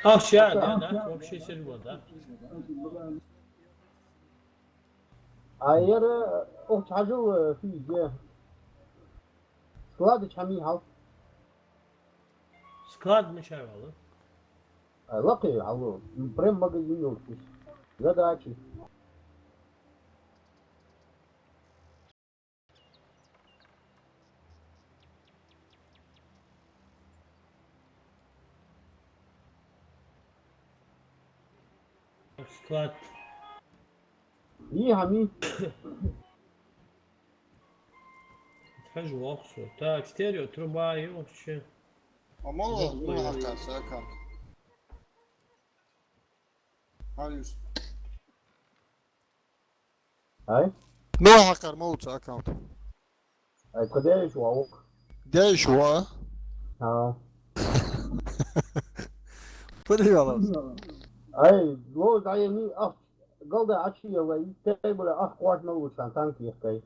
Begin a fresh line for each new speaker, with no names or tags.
Akşener ya da çok şey seri bu da.
Ayer o çaju fije. Sklad çami hal.
Sklad mı şey var?
Laqi halu. Prem magazin yok. Задачи.
Sklad.
И хами.
Скажу опцию. Так, стерео, труба и вообще.
Amalo no hakar Serkan. Hayır.
Ай.
No hakar موت account.
Ай, куда еще аук?
Gel şu an.
А.
Приятно.
Ай, ло займи ах. Голда ачи я и тейбл ах квart на лучан танки кай.